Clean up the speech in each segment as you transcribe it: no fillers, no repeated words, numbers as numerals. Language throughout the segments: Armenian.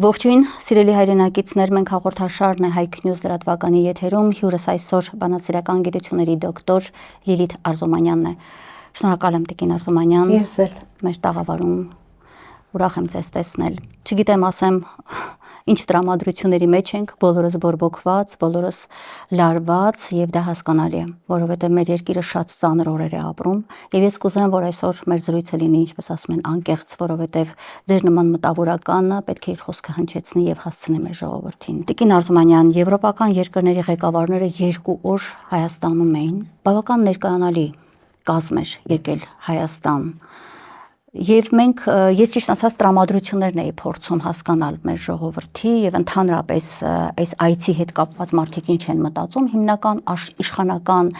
Ողջույն, սիրելի հայրենակիցներ, մենք հաղորդաշարն է Հայք Նյուզ լրատվականի եթերում, հյուրս այսօր բանասիրական գիտությունների դոկտոր Լիլիթ Արզումանյանն է։ Շնորհակալ եմ Տիկին Արզումանյան։ Ես էլ մեր տաղավարում ուրախ եմ ձեզ տեսնել։ Չգիտեմ ասեմ ինչ տրամադրությունների մեջ ենք, բոլորս բորբոքված, բոլորս լարված եւ դա հասկանալի է, որովհետեւ մեր երկիրը շատ ծանր օրեր է ապրում եւ ես կուզեմ, որ այսօր մեր զրույցը լինի, ինչպես ասում են, անկեղծ, որովհետեւ ձեր նման մտավորականը պետք է իր խոսքը հնչեցնի եւ հասցնի մեր ժողովրդին։ Տիկին Արզումանյան, եվրոպական երկրների ղեկավարները 2 օր Հայաստանում էին, բավական ներկայանալի կազմ էր եկել Հայաստան։ Եվ մենք, ես ճիշտ ասած, տրամադրություններն էի փորձում հասկանալ մեր ժողովրդի եւ ընդհանրապես այս այցի հետ կապված մարդիկ ինչ են մտածում, հիմնական իշխանական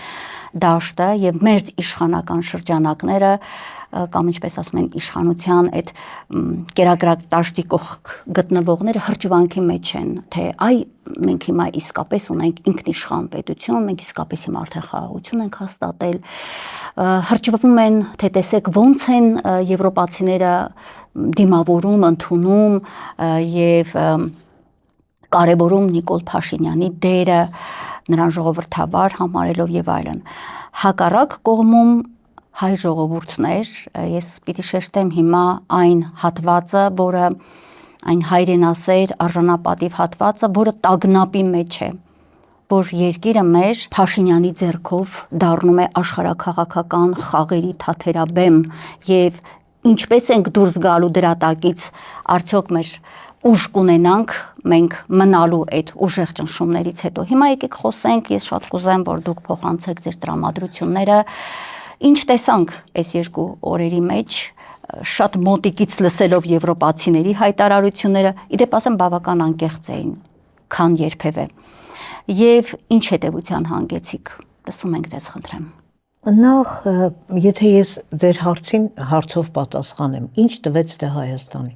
դաշտը եւ մեր իշխանական շրջանակները կամ ինչպես ասում են իշխանության այդ կերակրակ դաշտի կողք գտնվողները հրճվանքի մեջ են, թե այ մենք հիմա իսկապես ունենք ինքնիշխան պետություն, մենք իսկապես հիմա արդեն խաղաղություն ենք հաստատել, հրճվում են, թե տեսեք ոնց են եվրոպացիները դիմավորում, ընդունում եւ կարևորում Նիկոլ Փաշինյանի դերը, նրան ժողովրդավար համարելով եւ այլն։ Հակառակ կողմում հայ ժողովուրդներ, ես պիտի շեշտեմ հիմա այն հատվածը, որը այն հայրենասեր արժանապատիվ հատվածը, որը տագնապի մեջ է, որ երկիրը մեր Փաշինյանի ձեռքով դառնում է աշխարհաքաղաքական խաղերի թաթերաբեմ եւ ինչպես ենք դուրս գալու դրա տակից, արդյոք մեր ուժ կունենանք մենք մնալու այդ ուժեղ ճնշումներից հետո։ Հիմա եկեք խոսենք, ես շատ կուզեմ, որ դուք փոխանցեք ձեր տրամադրությունները։ Ինչ տեսանք այս 2 օրերի մեջ, շատ մոտիկից լսելով եվրոպացիների հայտարարությունները, իդեպ ասեմ բավական անկեղծ էին, քան երբևէ։ Եվ ինչ հետևության հանգեցիք, լսում ենք ձեզ խնդրեմ։ Նախ, եթե ես ձեր հարցին հարցով պատասխանեմ, ինչ տվեց դա Հայաստանի։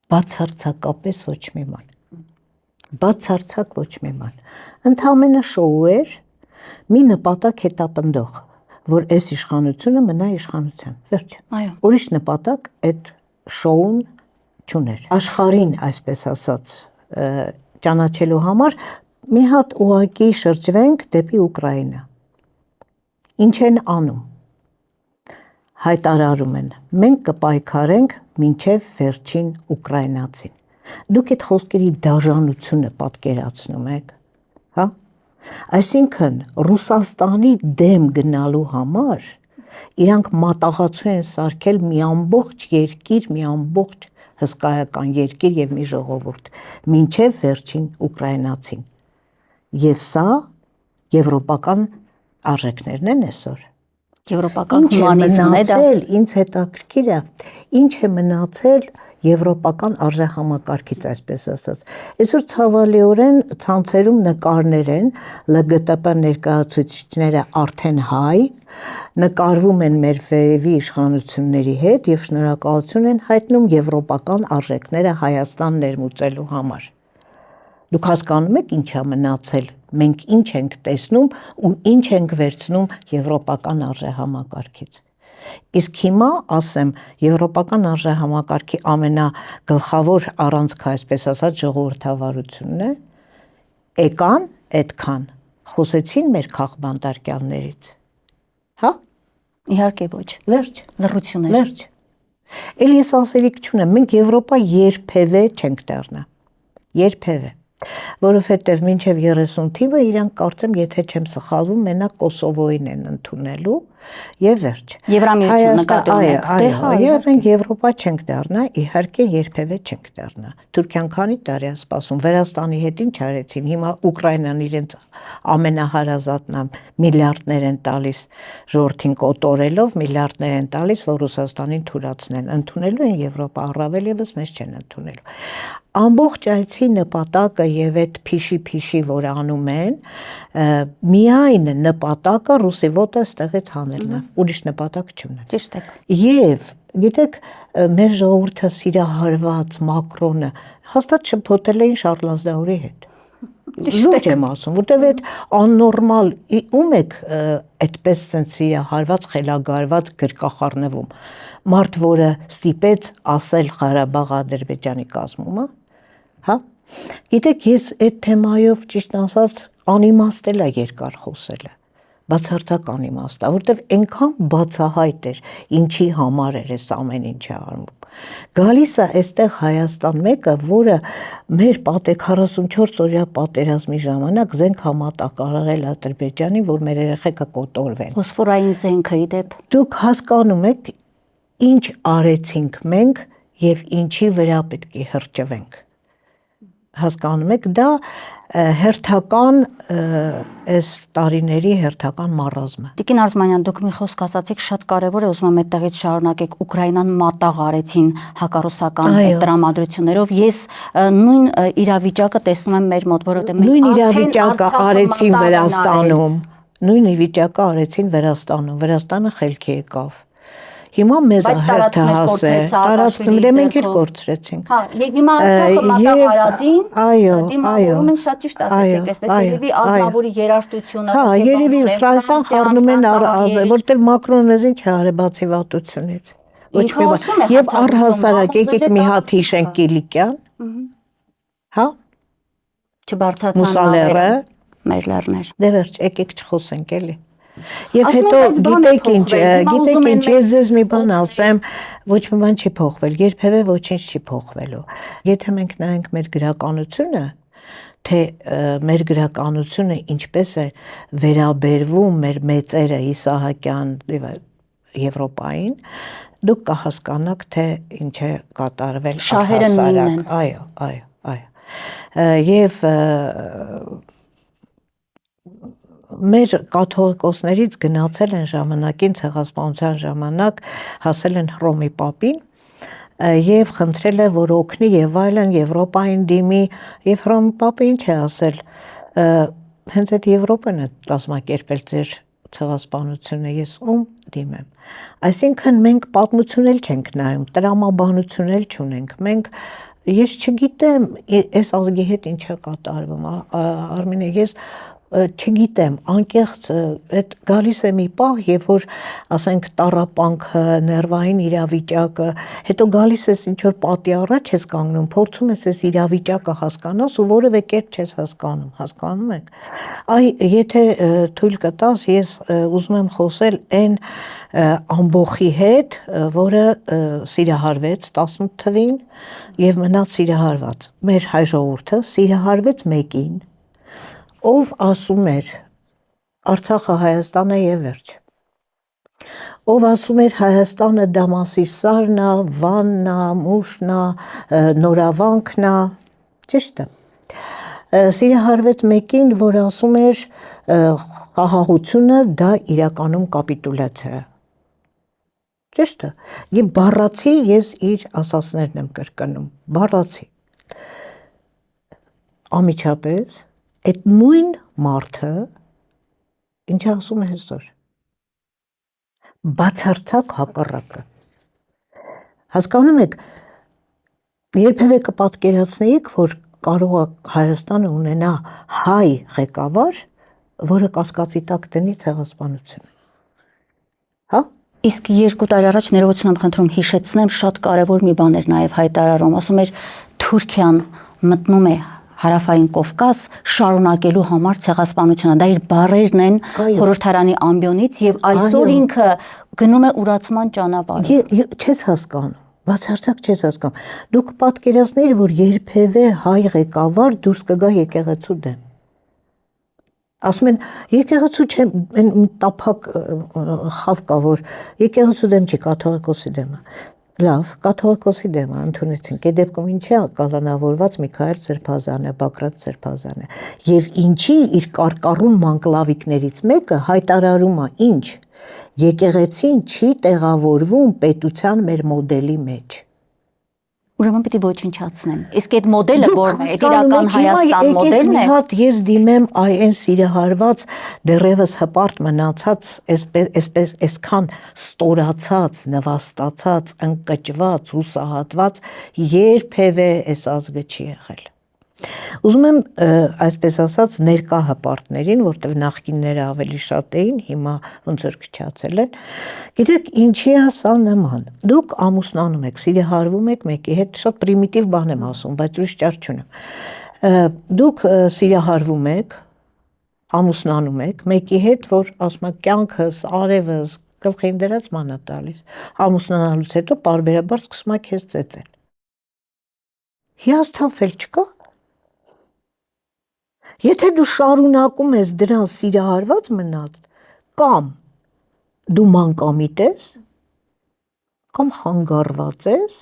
Բացարձակապես ոչ մի ման։ Բացարձակ ոչ մի ման։ Ընդամենը շոու էր, մի նպատակ հետապնդող, որ այս իշխանությունը մնա իշխանության։ Վերջ։ Այո։ Ուրիշ նպատակ այդ շոուն չուներ։ Աշխարհին, այսպես ասած, ճանաչելու համար մի հատ ուղակի շրջվենք դեպի Ուկրաինա։ Ինչ են անում։ Հայտարարում են. մենք կպայքարենք մինչև վերջին ուկրաինացին։ Դուք այդ խոսքերի դաժանությունը պատկերացնում եք, հա? Այսինքն Ռուսաստանի դեմ գնալու համար իրանք մատաղացու են սարքել մի ամբողջ երկիր, մի ամբողջ հսկայական երկիր եւ մի ժողովուրդ, մինչեւ վերջին ուկրաինացին։ Եվ սա եվրոպական արժեքներն են այսօր։ Եվրոպական հումանիզմն է դա։ Ինձ հետաքրքիր է, ինչ է մնացել եվրոպական արժեհամակարգից, այսպես ասած։ Այսօր ցավալիորեն ցանցերում նկարներ են, ԼԳՏՊ ներկայացուցիչները արդեն հայ, նկարվում են մեր վերևի իշխանությունների հետ եւ շնորհակալություն են հայտնում եվրոպական արժեքները Հայաստան ներմուծելու համար։ Դուք հասկանում եք ինչ է մնացել, մենք ինչ ենք տեսնում ու ինչ ենք վերցնում եվրոպական արժեհամակարգից։ Իսկ հիմա ասեմ, եվրոպական արժեհամակարգի ամենագլխավոր առանցքը, այսպես ասած, ժողովրդավարությունն է, եկան այդքան, խոսեցին մեր քաղբանտարկյալներից, հա? Իհարկե ոչ։ Վերջ։ Լռություն էր։ Վերջ։ Էլ ես ասելիք չունեմ, մենք Եվրոպա երբևէ չենք դառնա։ Երբևէ։ Որովհետև մինչև 30 թիվը իրանք կարծեմ, եթե չեմ սխալվում, մենակ Կոսովոյին են ընդունելու եւ վերջ։ Եվրամիություն նկատի ունեք։ Այո, մենք Եվրոպա չենք դառնա, իհարկե երբևէ չենք դառնա։ Թուրքիան քանի տարի է սպասում, Վրաստանի հետ ինչ արեցին, հիմա Ուկրաինան իրենց ամենահարազատն է, միլիարդներ են տալիս ժողովրդին կոտորելով, միլիարդներ են տալիս, որ Ռուսաստանին թուրացնեն, ընդունելու են Եվրոպա, առավել եւս մեզ չեն ընդունելու։ Ամբողջ այցի նպատակը եւ այդ փիշի, որ անում են, միայն նպատակը ռուսի ոտը ստեղից հանելն է, ուրիշ նպատակ չունեն։ Ճիշտ եք։ Եվ գիտեք, մեր ժողովուրդը սիրահարված Մակրոնը հաստատ շփոթել էին Շարլ Ազնավուրի հետ։ Լուրջ եմ ասում, որտեվ այդ աննորմալ ում եք այդպես sense հարված խելագարված գրկախառնվում։ Մարդ, որը ստիպեց ասել Ղարաբաղ Ադրբեջանի կազմումը, հա։ Գիտեք, ես այդ թեմայով ճիշտ ասած անիմաստ էլ երկար խոսել եմ։ Բացարձակ անիմաստ, որտեվ այնքան բացահայտ էր, ինչի համար էր այս ամեն ինչը արվում։ Գալիս է այստեղ Հայաստան մեկը, որը մեր 44 օրյա պատերազմի ժամանակ զենք համատակարարել Ադրբեջանի, որ մեր երեխեքը կոտորվեն։ Ֆոսֆորային զենքը իդեպ։ Դուք հասկանում եք, ինչ արեցինք մենք եւ ինչի վրա պետք է հրճվենք։ Հասկանում եք, դա հերթական այս տարիների հերթական մառազմը։ Տիկին Արզումանյան, դուք մի խոսք ասացիք, շատ կարևոր է, ուզում եմ այդտեղից շարունակեք, Ուկրաինան մատաղ արեցին հակառուսական տրամադրություններով։ Ես նույն իրավիճակը տեսնում եմ մեր մոտ, որովհետև մենք նույն իրավիճակը արեցին Վրաստանում, նույն իրավիճակը արեցին Վրաստանում, Վրաստանը խելքի եկավ։ Հիմա մեզ հերթահասել, տարածքները մենք էլ կորցրեցինք։ Հա, եւ հիմա Արցախը մատաղ արածին, դիմավորում են շատ ճիշտ ասեցիք, այսպես երևի Ազնավուրի երաժշտությունը։ Հա, երևի Ֆրանսիան խառնում են, որտեղ Մակրոնն էս ինչ արել բացի վատությունից։ Ոչ մի բան։ Եվ առհասարակ եկեք մի հատ հիշենք Կիլիկյան։ Հա։ Չբարձրացան մեր լեռներ։ Դե վերջ, եկեք չխոսենք էլի։ Եվ հետո գիտեք ինչ, ես ձեզ մի բան ասեմ, ոչ մի բան չի փոխվել, երբևէ ոչինչ չի փոխվելու։ Եթե մենք նայենք մեր գրականությունը, թե մեր գրականությունը ինչպես է վերաբերվում մեր մեծերը Իսահակյան Եվրոպային, դուք կհասկանաք, թե ինչ է կատարվել առհասարակ։ Այո։ Եվ մեր կաթողիկոսներից գնացել են ժամանակին ցեղասպանության ժամանակ հասել են Հռոմի Պապին եւ խնդրել է որ օգնի եւ այլն Եվրոպային դիմի եւ Հռոմի Պապը ինչ է ասել հենց այդ Եվրոպան է կազմակերպել ձեր ցեղասպանությունը ես ում դիմեմ այսինքն մենք պատմություն էլ չենք նայում տրամաբանություն էլ չունենք մենք ես չգիտեմ այս ազգի հետ ինչ է կատարվում Արմինե ես չգիտեմ, անկեղծ այդ գալիս է մի պահ, երբ որ ասենք տառապանքը, ներվային իրավիճակը, հետո գալիս ես ինչ որ պատի առաջ ես կանգնում, փորձում ես այս իրավիճակը հասկանաս ու որևէ կերպ չես հասկանում եք։ Այ եթե թույլ կտաս, ես ուզում եմ խոսել այն ամբոխի հետ, որը սիրահարվեց 18 թվին եւ մնաց սիրահարված։ Մեր հայ ժողովուրդը սիրահարվեց մեկին ով ասում էր Արցախը Հայաստան է եւ վերջ։ Ով ասում էր Հայաստանը Դամասիսարն է, Վանն է, Մուշն է, Նորավանքն է, ճիշտ է։ Սիրահարվեց մեկին, որ ասում էր խաղաղությունը դա իրականում կապիտուլյացիա է։ Ճիշտ է։ Եվ բառացի ես իր ասածներն եմ կրկնում, բառացի։ Ամիջապես այդ նույն մարդը ինչ ասում է այսօր բացարձակ հակառակը հասկանում եք երբևէ կպատկերացնեիք որ կարող է Հայաստանը ունենա հայ ղեկավար որը կասկածի տակ դնի ցեղասպանությունը հա Իսկ 2 տարի առաջ ներողություն եմ խնդրում հիշեցնեմ շատ կարևոր մի բան էր նաև հայտարարում ասում էր Թուրքիան մտնում է Հարավային Կովկաս շարունակելու համար ցեղասպանությունը դա իր բառերն են խորհրդարանի ամբիոնից եւ այսօր ինքը գնում է ուրացման ճանապարհով չես հասկանում բացարձակ չես հասկանում դուք պատկերացնեիք որ երբևէ հայ ղեկավար դուրս կգա եկեղեցու դեմ ասում են եկեղեցու չէ տափակ խավ կա որ եկեղեցու դեմ չի կաթողիկոսի դեմ Լավ, կաթողիկոսի դեմ ընդունեցինք, այդ դեպքում ինչի է կալանավորված Միքայել Սրբազանը, Բակրատ Սրբազանը եւ ինչի իր կարկառուն մանկլավիկներից մեկը հայտարարում է ինչ եկեղեցին չի տեղավորվում պետության մեր մոդելի մեջ Ուրեմն պիտի ոչնչացնեմ Իսկ այդ մոդելը որն է իրական Հայաստան մոդելն է Ես դիմեմ այն սիրահարված դեռևս հպարտ մնացած այսպես այսքան ստորացած նվաստացած ընկճված հուսահատված երբևէ այս ազգը չի եղել Ուզում եմ այսպես ասած ներկա հպարտներին, որտեղ նախկինները ավելի շատ էին, հիմա ոնց որ քչացել են։ Գիտեք, ինչի է սա նման։ Դուք ամուսնանում եք, սիրահարվում եք մեկի հետ, շատ պրիմիտիվ բան եմ ասում, բայց ուրիշ ճար չունեմ։ Դուք սիրահարվում եք, ամուսնանում եք մեկի հետ, որ ասում եք կյանքս, արևս, գլխին դրած մանա տալիս։ Ամուսնանալուց հետո պարբերաբար սկսում եք քեզ ծեծել։ Հիասթափվել չկա։ Եթե դու շարունակում ես դրան սիրահարված մնալ, կամ դու մանկամիտ ես, կամ խանգարված ես,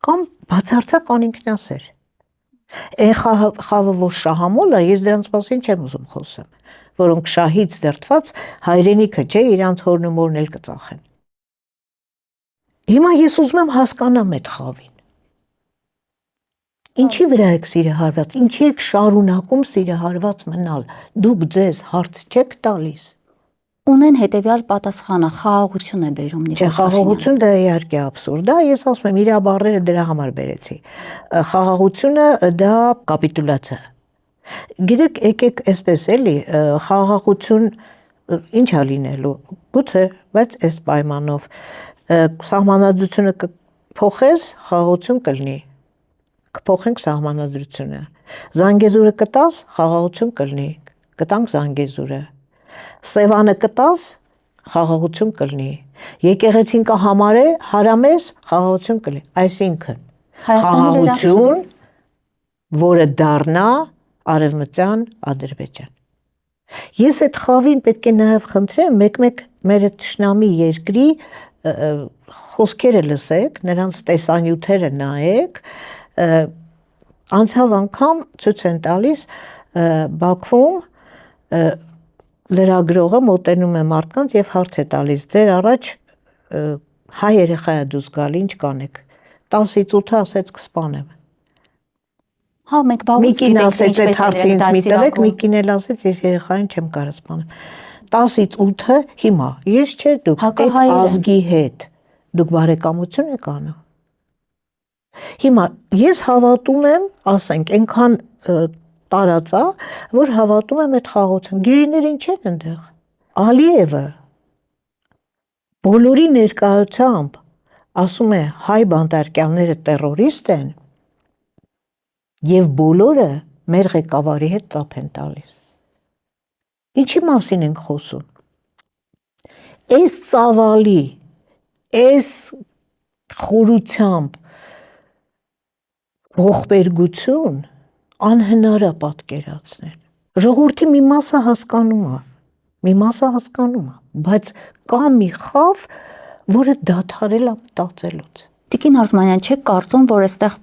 կամ բացարձակ անինքնասեր։ Այն խավը, որ շահամոլ է, ես դրանց մասին չեմ ուզում խոսեմ, որոնք շահից դրդված հայրենիքը չէ, իրանց հորն ու մորն էլ կծախեն։ Հիմա ես ուզում եմ հասկանամ այդ խավին։ Ինչի վրա եք սիրահարված, ինչի եք շարունակում սիրահարված մնալ, դուք ձեզ հարց չեք տալիս։ Ունեն հետևյալ պատասխանը, խաղաղություն է բերում Չէ, խաղաղություն դա իհարկե աբսուրդ է, ես ասում եմ իր բառերը դրա համար բերեցի։ Խաղաղությունը դա կապիտուլյացիա։ Գիտեք, եկեք այսպես էլի, խաղաղություն ինչ է լինելու, գուցե, բայց այս պայմանով սահմանադրությունը կփոխես, խաղաղություն կլինի։ Կփոխենք սահմանադրությունը։ Զանգեզուրը կտաս, խաղաղություն կլինի, կտանք Զանգեզուրը։ Սևանը կտաս, խաղաղություն կլինի։ Եկեղեցին հարամես, խաղաղություն կլինի։ Այսինքն խաղաղություն, որը դառնա Արևմտյան Ադրբեջան։ Ես այդ խավին պետք է նաև խնդրեմ, մեկ-մեկ մեր թշնամի երկրի խոսքերը լսեք, նրանց տեսանյութերը նայեք, անցյալ անգամ ցույց են տալիս Բաքվում լրագրողը մոտենում է մարդկանց եւ հարց է տալիս ձեր առաջ հայ երեխա է դուրս գալի ինչ կանեք 10-ից 8-ը ասեց կսպանեմ Հա մենք բավուց Միկին ասեց այդ հարցը ինձ մի տվեք Միկին էլ ասեց ես երեխային չեմ կարող սպանել 10-ից 8-ը հիմա ես չէ դուք այդ ազգի հետ դուք բարեկամություն եք անում Հիմա ես հավատում եմ, ասենք, այնքան տարածա, որ հավատում եմ այդ խաղաղություն։ Գերիներին չեն այնտեղ։ Ալիևը բոլորի ներկայությամբ ասում է հայ բանտարկյալները տերորիստ են եւ բոլորը մեր ղեկավարի հետ ծափ են տալիս։ Ինչի մասին ենք խոսում։ Այս ծավալի, այս խորությամբ ողբերգություն անհնար է պատկերացնել։ Ժողովրդի մի մասը հասկանում է, բայց կա մի խավ, որը դադարել է մտածելուց։ Տիկին Արզումանյան, չեք կարծում, որ այստեղ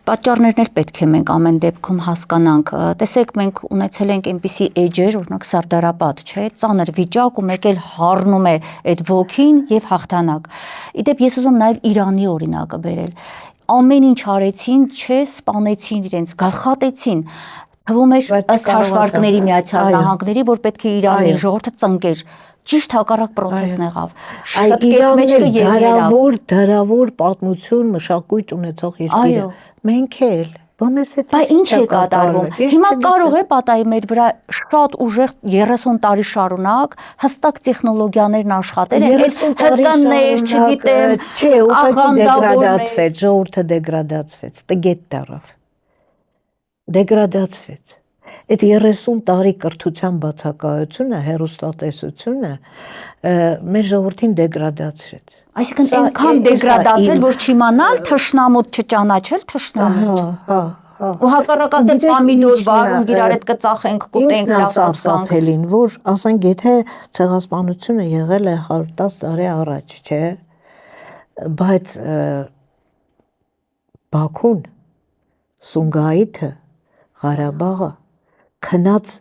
պատճառներն էլ պետք է մենք ամեն դեպքում հասկանանք։ Տեսեք, մենք ունեցել ենք այնպիսի էջեր, օրինակ Սարդարապատ, չէ՞, ծանր վիճակ ու մեկ էլ հառնում է այդ ոգին եւ հաղթանակ։ Իդեպ ես ուզում նաեւ Իրանի օրինակը բերել։ Ամեն ինչ արեցին, չէ, սպանեցին իրենց, գլխատեցին։ Թվում էր ըստ հաշվարկների Միացյալ Նահանգների, որ պետք է Իրանի ժողովուրդը ծնկեր։ Ճիշտ հակառակ պրոցեսն եղավ։ Շտկեց մեջքը եւ դարավոր պատմություն, մշակույթ ունեցող երկիր է։ Մենք էլ Բայց ինչ է կատարվում։ Հիմա կարող է պատահի մեր վրա շատ ուժեղ 30 տարի շարունակ հստակ տեխնոլոգիաներն աշխատել են, հտններ, չգիտեմ, չէ, ուղղակի դեգրադացվեց, ժողովուրդը դեգրադացվեց, տգետ դառավ։ Դեգրադացվեց։ Այդ 30 տարի կրթության բացակայությունը, հեռուստատեսությունը մեր ժողովրդին դեգրադացրեց։ Այսինքն այնքան դեգրադացել, որ չիմանալ թշնամուտ չճանաչել թշնամուտ։ Ու հակառակ ասել պամիդոր վարունգ իրար հետ կծախենք, կուտենք, լավացանք, որ ասենք եթե ցեղասպանությունը եղել է 110 տարի առաջ, չէ, բայց Բաքուն, Սումգայիթը, Ղարաբաղը քնած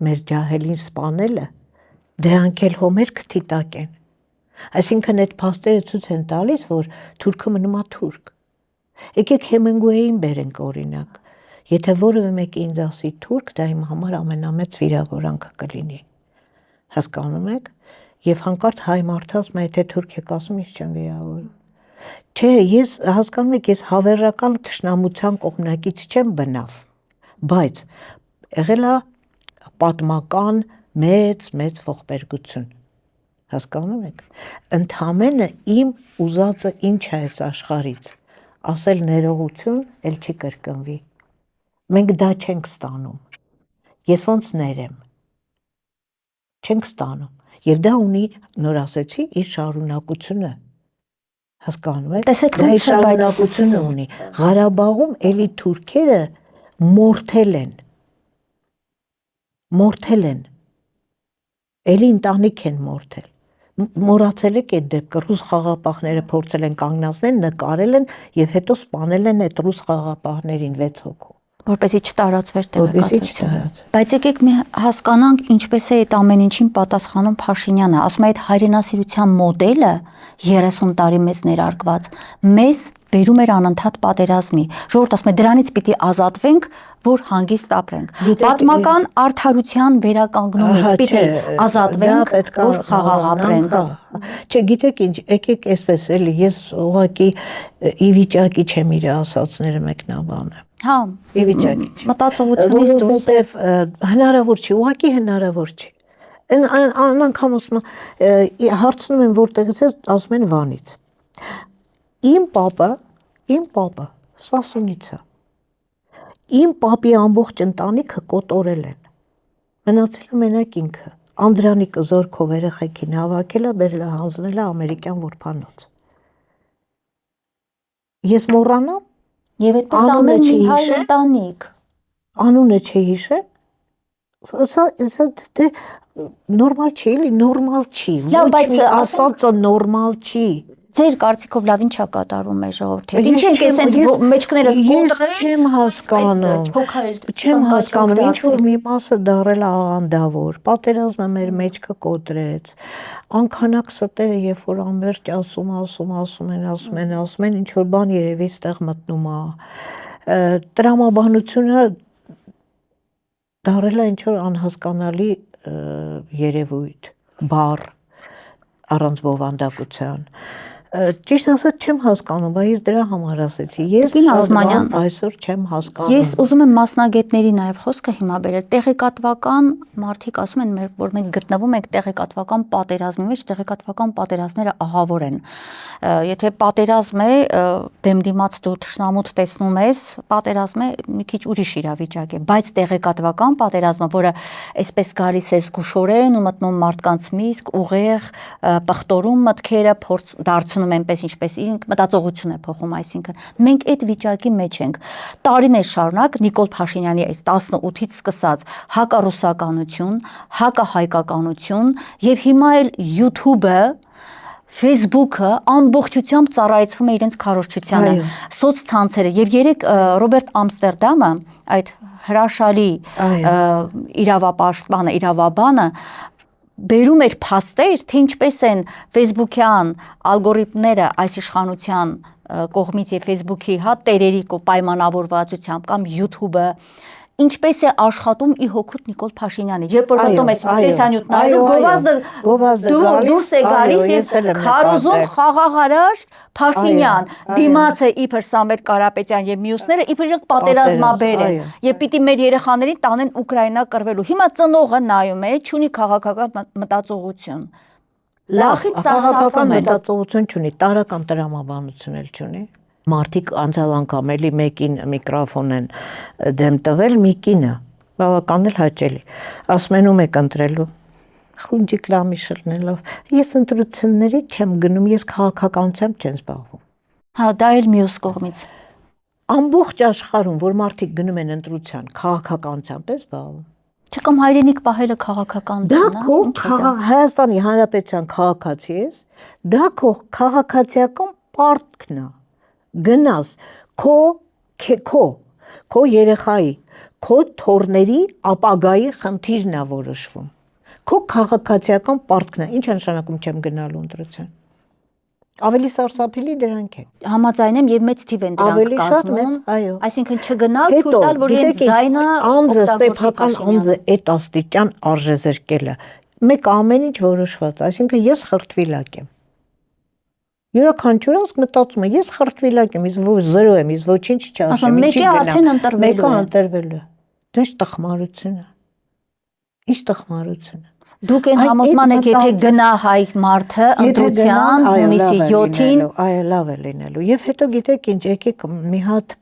մեր ջահելին սպանելը դրանք էլ հոմեր քթիտակ են այսինքն այդ փաստերը ցույց են տալիս որ թուրքը մնում է թուրք եկեք Հեմինգուեյին բերենք օրինակ եթե որևէ մեկը ինձ ասի թուրք դա իմ համար ամենամեծ վիրավորանքը կլինի հասկանում եք եւ հանկարծ հայ մարդը ասում է եթե թուրք եք ասում ես չեմ վիրավորում Չէ, ես հասկանում եք, ես հավերժական թշնամության կողմնակից չեմ բնավ, բայց եղել է պատմական մեծ ողբերգություն, հասկանում եք, ընդամենը իմ ուզածը ինչ է այս աշխարից, ասել ներողություն, էլ չի կրկնվի, մենք դա չենք ստանում, ես ոնց ներեմ, չենք ստանում, և դա ունի, նոր ասեցի, իր շարունակությունը, հասկանում եք, դա իր շարունակությունը ունի, Ղարաբաղում էլի թուրքերը մորթել են, էլի ընտանիք են մորթել, մորացել եք այդ դեպքը, ռուս խաղաղապահները փորձել են կանգնացնել, նկարել են և հետո սպանել են այդ ռուս խաղաղապահներին 6 հոգու։ Որպեսզի չտարածվեր տեղեկատվությունը։ Բայց եկեք մի հասկանանք ինչպես է այդ ամեն ինչին պատասխանում Փաշինյանը, ասում է այդ հայրենասիրության մոդելը 30 տարի մեզ ներարկված, մեզ բերում էր անընդհատ պատերազմի։ Ժողովուրդ ասում է դրանից պիտի ազատվենք, որ հանգիստ ապրենք։ Պատմական արդարության վերականգնումից պիտի ազատվենք, որ խաղաղ ապրենք։ Չէ, գիտեք ինչ, եկեք այսպես էլի, ես ուղղակի ի վիճակի չեմ իր ասածները մեկնաբանը։ Հա, ի վիճակի չեմ։ Մտածողությունից դուրս հնարավոր չի, ուղղակի հնարավոր չի։ Այն անգամ ասում հարցնում են որտեղից ես, ասում են Վանից։ Իմ պապը Սասունից է։ Իմ պապի ամբողջ ընտանիքը կոտորել են։ Մնացել է մենակ ինքը։ Անդրանիկը զորքով երեխեքին հավաքել է, բերել է հանձնել է ամերիկյան որբանոց։ Ես մոռանամ։ Եվ այդպես ամեն մի հայ ընտանիք։ Անունը չհիշեմ։ Սա նորմալ չի, էլի նորմալ չի։ Ոչ մի ասածը նորմալ չի։ Ձեր կարծիքով լավ ինչ է կատարում է ժողովրդի։ Ինչ ենք էսենց մեջքներս կոտրել։ Չեմ հասկանում, ինչ որ մի մասը դարել աղանդավոր, պատերազմը մեր մեջքը կոտրեց, անքանակ ստերը երբ որ անverջ ասում են, ինչ որ բան երևի ստեղ մտնում է, տրամաբանությունը դարել է ինչ որ անհասկանալի երևույթ, բառ, առանց բովանդակության, ճիշտ ասած չեմ հասկանում, բայց ես դրա համար ասեցի, ես այսօր չեմ հասկանում։ Ես ուզում եմ մասնագետների նաև խոսքը հիմա բերել, տեղեկատվական մարդիկ ասում են, որ մենք գտնվում ենք տեղեկատվական պատերազմի մեջ, տեղեկատվական պատերազմները ահավոր են։ Եթե պատերազմ է, դեմ դիմաց դու թշնամուտ տեսնում ես, պատերազմ է մի քիչ ուրիշ իրավիճակ է, բայց տեղեկատվական պատերազմը, որը այսպես գալիս է զգուշորեն ու մտնում մարդկանց միտք, ուղեղ, պղտորում մտքերը, դարձնում այնպես ինչպես մտածողություն է փոխում, այսինքն մենք այդ վիճակի մեջ ենք։ Տարիներ շարունակ Նիկոլ Փաշինյանի այս 18-ից սկսած հակառուսականություն, հակահայկականություն եւ հիմա էլ YouTube-ը, Facebook-ը ամբողջությամբ ծառայեցվում է իրենց քարոզչությանը, սոցցանցերը եւ երեք Ռոբերտ Ամստերդամը, այդ հրաշալի իրավաբանը բերում էր փաստեր, թե ինչպես են Facebook-յան ալգորիթմները այս իշխանության կողմից եւ Facebook-ի տերերի պայմանավորվածությամբ կամ YouTube-ը ինչպես է աշխատում ի հոգուտ Նիկոլ Փաշինյանի։ Երբ որ մտնում ես տեսանյութ նայելու, գովազդը դուրս է գալիս եւ քարոզում խաղաղարար Փաշինյան, դիմացը իբր Սամվել Կարապետյան եւ մյուսները իբր պատերազմաբեր են եւ պիտի մեր երեխաներին տանեն Ուկրաինա կռվելու։ Հիմա ծնողը նայում է, չունի քաղաքական մտածողություն։ Լախից քաղաքական մտածողություն չունի, տարական տրամաբանություն էլ չունի։ Մարդիկ անցյալ անգամ էլի մեկին միկրոֆոն են դեմ տվել, մի կինը, բավական էլ հաճելի, ասում են ում եք ընտրելու, խունջիկ լամի շլնելով, ես ընտրությունների չեմ գնում, ես քաղաքականությամբ չեմ զբաղվում։ Հա, դա էլ մյուս կողմից։ Ամբողջ աշխարհում, որ մարդիկ գնում են ընտրության, քաղաքականությամբ է զբաղվում։ Չէ՞ կամ հայրենիք պահելը քաղաքականություն է։ Դա քո Հայաստանի Հանրապետության քաղաքացի ես, դա քո քաղաքացիական պարտքն է։ Գնաս քո երեխայի, քո թորների ապագայի խնդիրն է որոշվում։ Քո քաղաքացիական պարտքն է, ինչ է նշանակում չեմ գնալու ընտրության։ Ավելի սարսափելի դրանք են։ Համաձայն եմ եւ մեծ թիվ են դրանք կազմում։ Այսինքն չգնալ, թույլ տալ, որ իրենց ձայնը անձը սեփական անձը այդ աստիճան արժեզրկելը։ Մեկ ամեն ինչ որոշված, այսինքն ես խրտվիլակ եմ։ Յուրաքանչյուր ազգ մտածում է, ես խրտվիլակ եմ, ես 0 եմ, ես ոչինչ չասեմ, մեկը արդեն ընտրվելու է։ ընտրվելու է։ Դա տխմարություն է։ Ինչ տխմարություն է։ Դուք այն համոզման եք, եթե գնա հայ մարդը ընտրության հունիսի 7-ին, այո, լավ է լինելու։ Եվ հետո գիտեք ինչ, եկեք մի հատ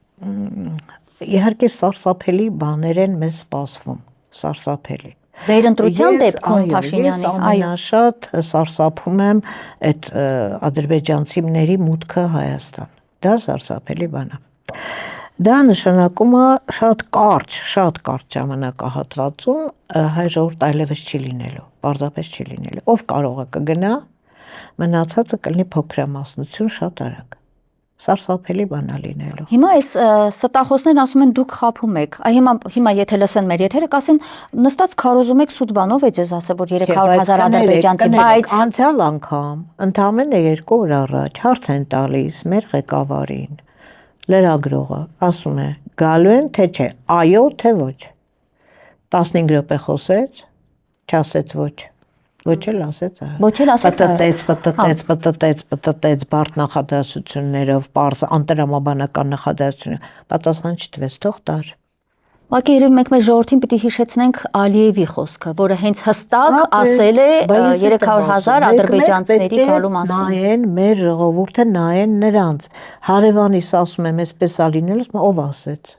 իհարկե սարսափելի բաներ են մեզ սպասվում, սարսափելի։ վերընտրության դեպքում Փաշինյանի, Ես ամենաշատ սարսափում եմ այդ ադրբեջանցիների մուտքը Հայաստան։ Դա սարսափելի բան է։ Դա նշանակում է շատ կարճ ժամանակահատվածում հայ ժողովուրդ այլևս չի լինելու, պարզապես չի լինելու։ Ով կարող է կգնա, մնացածը կլինի փոքրամասնություն շատ արագ։ Սարսափելի բան է լինելու։ Հիմա այս ստախոսներն ասում են դուք խափում եք։ Հիմա եթե լսեն մեր եթերը, կասեն նստած քարոզում եք սուտ բանով է ձեզ ասել, որ 300,000 ադրբեջանցի, բայց անցյալ անգամ ընդամենը 2 օր առաջ հարց են տալիս մեր ղեկավարին, լրագրողը, ասում է գալու են թե չէ, այո թե ոչ։ 15 րոպե խոսեց, չասեց ոչ։ Ոչ էլ ասեց այո։ Ոչ էլ ասեց Պտտեց բարդ նախադասություններով, պարզ անտրամաբանական նախադասություններ, պատասխան չտվեց, թող տար։ Ուղղակի երևի մենք մեր ժողովրդին պիտի հիշեցնենք Ալիևի խոսքը, որը հենց հստակ ասել է 300,000 ադրբեջանցիների գալու մասին։ Նայեն մեր ժողովուրդը, նայեն նրանց։ Հարևանիս ասում եմ, այսպես է լինելու, ով ասեց։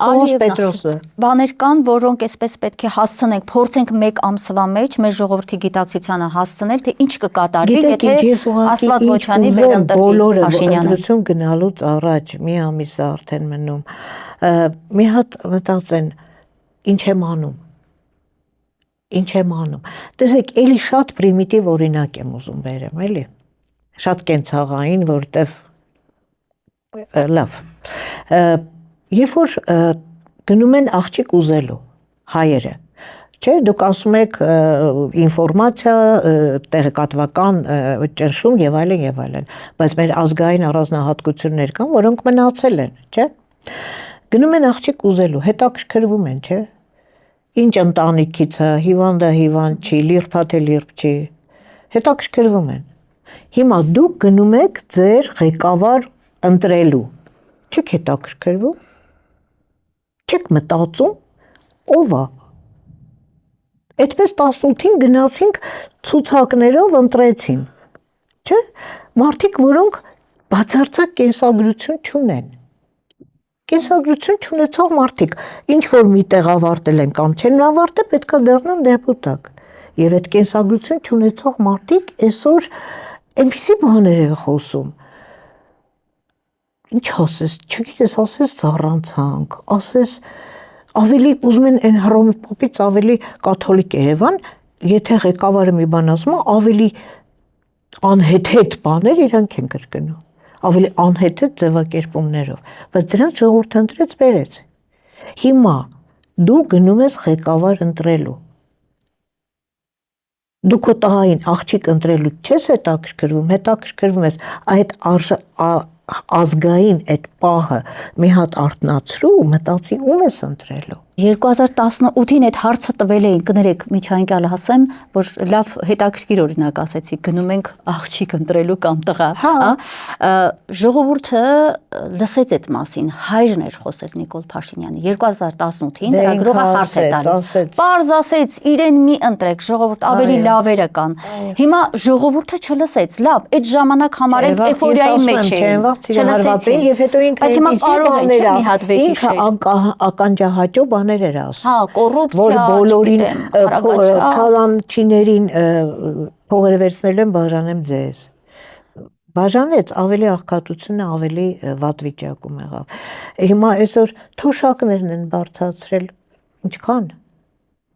Ալիևը բաներ կան, որոնք այսպես պետք է հասցնենք, փորձենք 1 ամսվա մեջ մեր ժողովրդի գիտակցությանը հասցնել, թե ինչ կկատարվի, եթե Աստված ոչ անի վերընտրվի Փաշինյանը։ Ընտրություն գնալուց առաջ մի ամիս է արդեն մնում։ Մի հատ մտածեն, ինչ եմ անում։ Տեսեք, էլի շատ պրիմիտիվ օրինակ եմ ուզում բերեմ, էլի։ Շատ կենցաղային, որտեվ լավ։ Երբ որ գնում են աղջիկ ուզելու հայերը, չէ, դուք ասում եք ինֆորմացիա, տեղեկատվական ճնշում եւ այլն, բայց մեր ազգային առանձնահատկություններ կան, որոնք մնացել են, չէ։ Գնում են աղջիկ ուզելու, հետաքրքրվում են, չէ։ Ինչ ընտանիքից է, հիվանդը հիվանդ չի, լիրբա թե լիրբ չի, հետաքրքրվում են։ Հիմա դուք գնում եք ձեր ղեկավար ընտրելու, չեք հետաքրքրվում, չեք մտածում, ով է։ Այդպես 18-ին գնացինք ցուցակներով ընտրեցին, չէ։ Մարդիկ, որոնք բացարձակ կենսագրություն չունեն։ Կենսագրություն չունեցող մարդիկ, ինչ որ միտեղ ավարտել են կամ չեն ավարտել, պետք է դառնան դեպուտատ։ Եվ այդ կենսագրություն չունեցող մարդիկ այսօր այնպիսի բաներ են խոսում։ Ինչ ասես, չգիտես, ասես զառանցանք, ասես ավելի ուզում են այն Հռոմի պապից ավելի կաթոլիկ Երևան, եթե ղեկավարը մի բան ասում է, ավելի անհեթեթ բաներ իրանք են կրկնում, ավելի անհեթեթ ձևակերպումներով, բայց դրանց ժողովուրդը ընտրեց բերեց։ Հիմա դու գնում ես ղեկավար ընտրելու։ Դու քո տղային աղջիկ ընտրելու չես հետաքրքրվում ես այդ ազգային այդ պահը մի հատ արթնացրու, մտածի ում ես ընտրելու։ 2018-ին այդ հարցը տվել էին, կներեք, միջանկյալ ասեմ, որ լավ հետաքրքիր օրինակ ասեցի, գնում ենք աղջիկ ընտրելու կամ տղա, ժողովուրդը լսեց այդ մասին, հայրն էր խոսել Նիկոլ Փաշինյանը 2018-ին լրագրողը հարց է տալիս։ Պարզ ասեց, իրեն մի ընտրեք, ժողովուրդ ավելի լավերը կան։ Հիմա ժողովուրդը չլսեց, լավ, այդ ժամանակ համարենք էֆորիայի մեջ էին, չլսեցին եւ հետո ինքը ականջահաճո բաներ էր ասում։ Հա, կոռուպցիա, որ բոլորին քալանչիներին փողեր վերցնել են, բաժանեմ ձեզ։ Բաժանեց, ավելի աղքատությունը ավելի վատ վիճակում եղավ։ Հիմա այսօր թոշակներն են բարձրացրել, ինչքան։